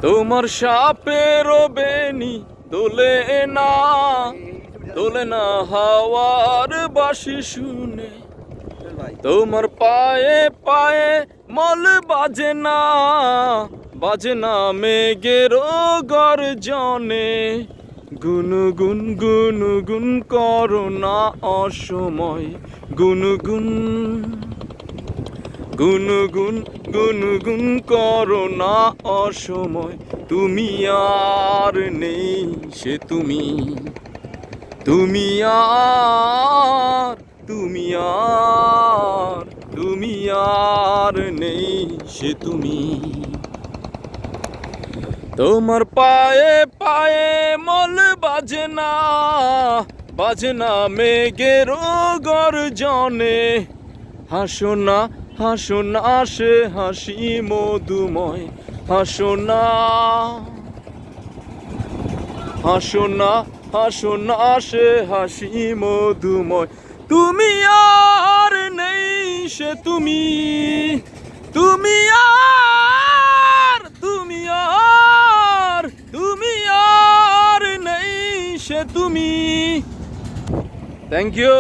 তোমার সাপেরও বেনি দোলে না, দোলে না হাওয়ার বাঁশি শুনে। তোমার পায়ে পায়ে মল বাজে না, বাজে না মেঘের গর্জনে। গুনগুন গুনগুন করো না অসময়, গুনগুন গুনগুন গুনগুন করো না অসময়। তুমি আর নেই সে তুমি, তুমি আর, তুমি আর, তুমি আর নেই সে তুমি। তোমার পায়ে পায়ে মল বাজে না, বাজে না মেঘের গর্জনে। হাসো না, হাসো না সে হাসি মধুময়, হাসো না, হাসো না, হাসো না সে হাসি মধুময়। তুমি আর নেই সে তুমি, তুমি আর, তুমি আর, তুমি আর নেই সে তুমি। Thank you.